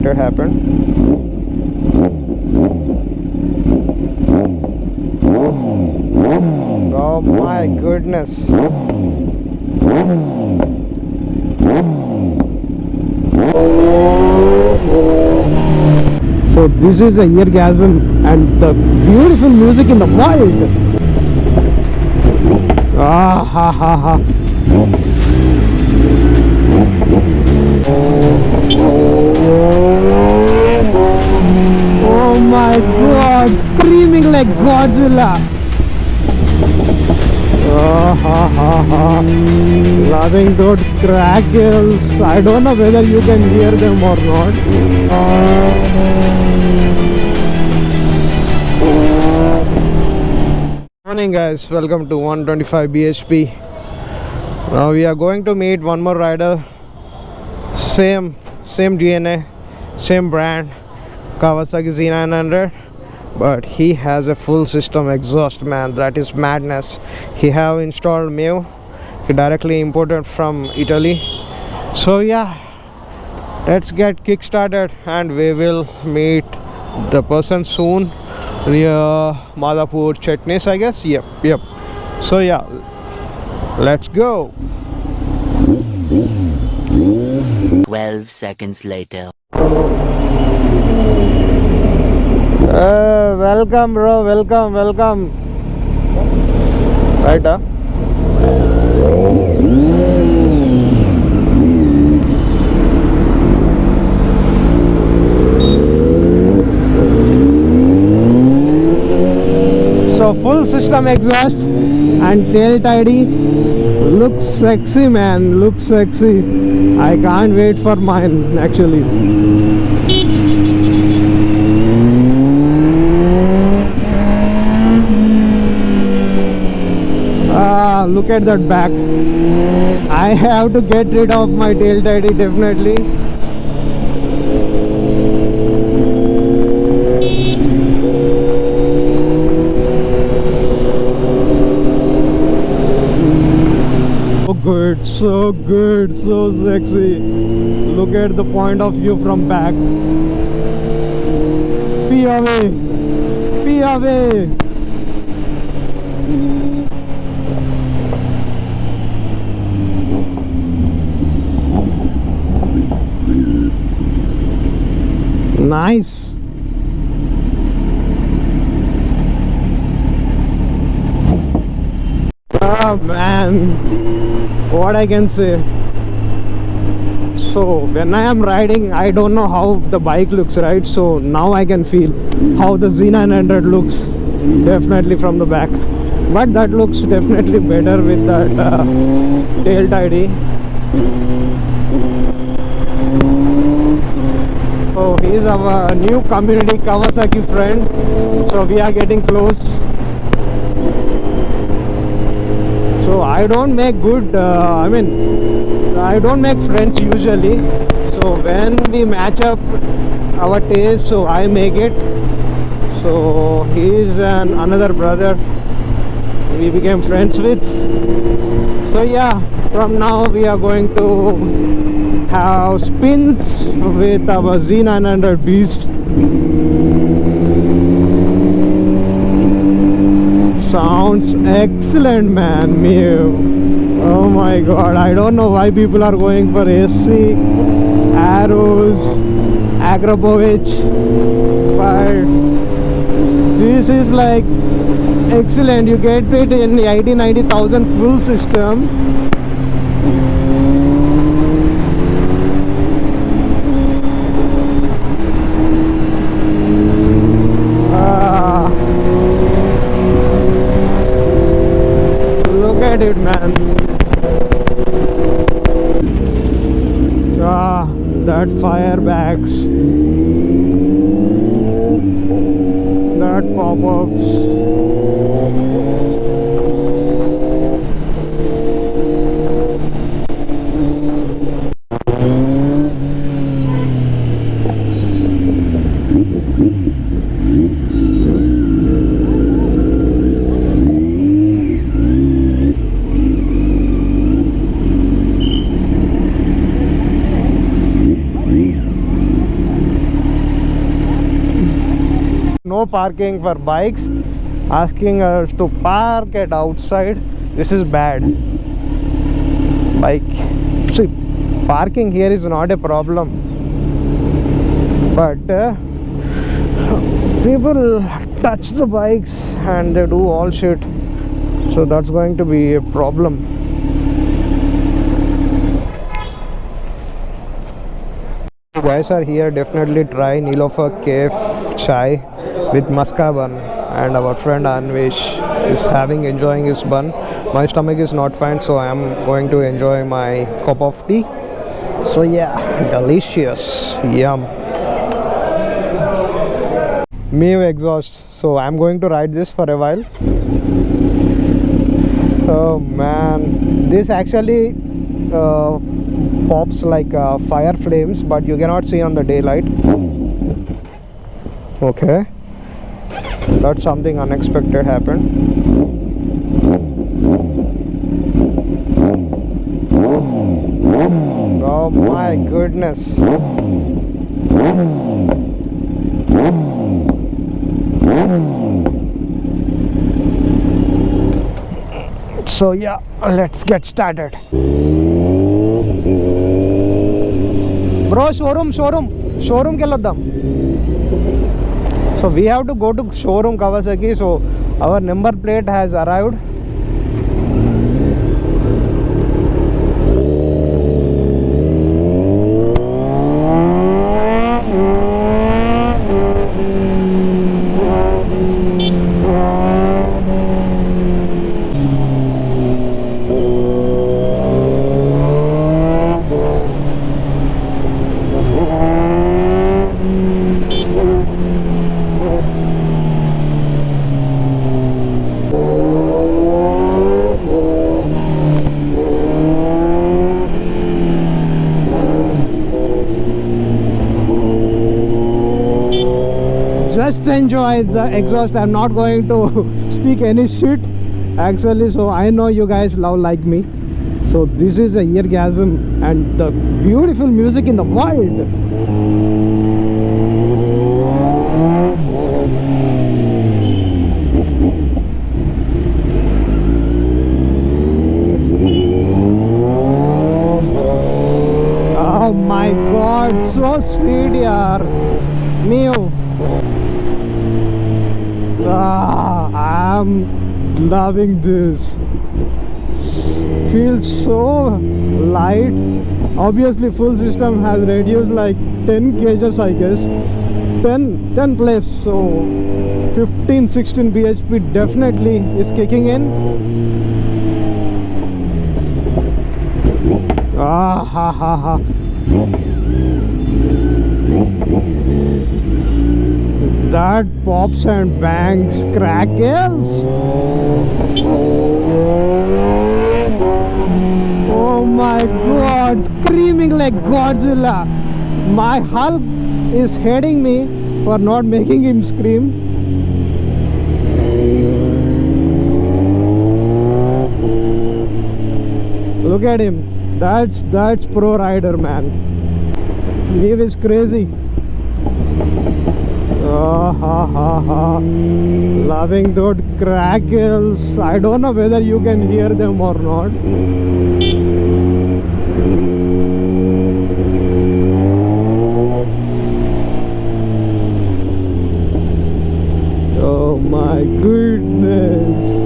unexpected happened. Oh my goodness. So this is a eargasm and the beautiful music in the wild. Ah ha ha ha. Oh my god, screaming like Godzilla. Oh, ha, ha, ha. Loving those crackles. I don't know whether you can hear them or not. Morning guys, welcome to 125 bhp. Now we are going to meet one more rider. Same DNA, same brand, Kawasaki Z900. But he has a full system exhaust, man. That is madness. He have installed Mivv. He directly imported from Italy. So yeah, let's get kick started and we will meet the person soon near Madhapur Chutneys, I guess. Yep. So yeah, let's go. 12 seconds later. Welcome bro, welcome. Right, huh? So full system exhaust and tail tidy. Looks sexy, man, looks sexy. I can't wait for mine actually. Look at that back. I have to get rid of my tail tidy definitely. So good, so sexy. Look at the point of view from back. Pee away. Nice. Oh man, what I can say. So when I am riding, I don't know how the bike looks, right? So now I can feel how the Z900 looks definitely from the back. But that looks definitely better with that tail tidy. So he is our new community Kawasaki friend. So we are getting close. So I don't make good, I don't make friends usually. So when we match up our taste, so I make it. So he is another brother we became friends with. So yeah, from now we are going to have spins with our Z900 beast. Sounds excellent, man. Mivv. Oh my god, I don't know why people are going for SC, Arrows, Agrapovich, but this is like excellent. You get it in the 80,000-90,000 full system. Look at it, man. That firebags, that pop-ups. no parking for bikes, asking us to park at outside. This is bad. Like, see, parking here is not a problem, but people touch the bikes and they do all shit, so that's going to be a problem. You guys are here, definitely try Nilofer Cave chai with muska bun, and our friend Anvesh is enjoying his bun. My stomach is not fine, so I am going to enjoy my cup of tea. So yeah, delicious, yum. Mivv exhaust, so I'm going to ride this for a while. Oh man, this actually pops like fire flames, but you cannot see on the daylight. Okay, that's something unexpected happened. Oh my goodness. So yeah, let's get started. Bro, showroom ke loddam. So we have to go to showroom Kawasaki. So our number plate has arrived. Just enjoy the exhaust. I'm not going to speak any shit actually, so I know you guys love like me. So this is a eargasm and the beautiful music in the wild. Oh my god, so sweet yaar. Mivv. I'm loving this. Feels so light. Obviously full system has reduced like 10 kgs I guess. 10 plus, so 15-16 bhp definitely is kicking in. Ah ha ha ha. That pops and bangs, crackles. Oh my god, screaming like Godzilla. My Hulk is hating me for not making him scream. Look at him. That's pro rider, man. Mivv is crazy. Oh, ha, ha, ha. Loving those crackles. I don't know whether you can hear them or not. Oh my goodness.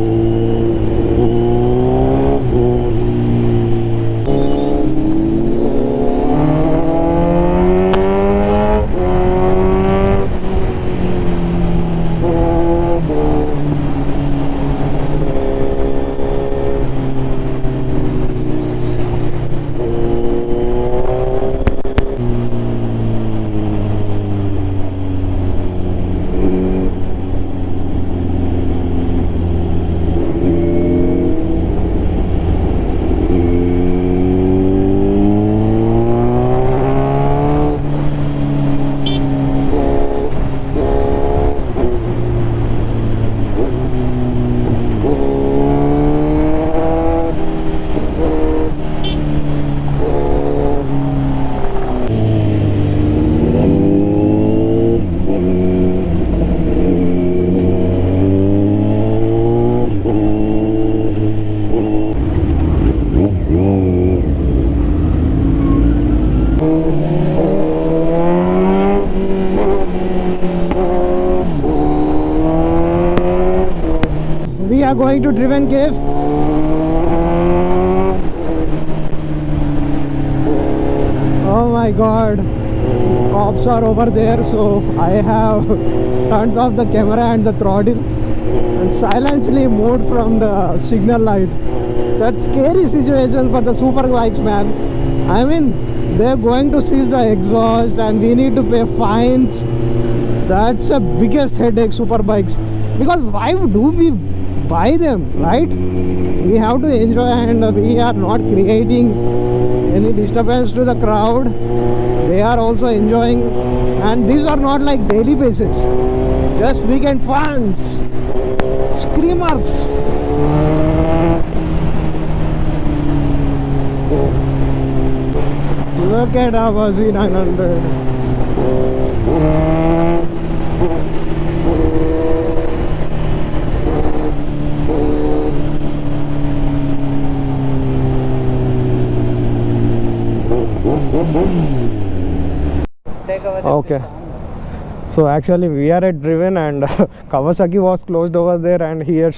are going to Driven Cave. Oh my god, cops are over there, so I have turned off the camera and the throttle and silently moved from the signal light. That's scary situation for the super bikes, man. I mean, they're going to seize the exhaust and we need to pay fines. That's the biggest headache, super bikes. Because why do we buy them, right? We have to enjoy, and we are not creating any disturbance to the crowd. They are also enjoying, and these are not like daily basis, just weekend fans, screamers. Look at our Z900. Okay, so actually we are at Driven and Kawasaki was closed over there, and here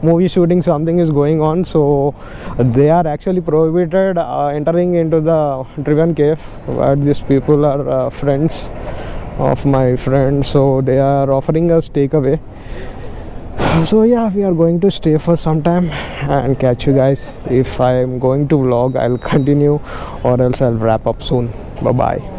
movie shooting something is going on, so they are actually prohibited entering into the Driven Cave, where these people are friends of my friend, so they are offering us takeaway. So yeah, we are going to stay for some time and catch you guys. If I am going to vlog, I'll continue, or else I'll wrap up soon. Bye bye.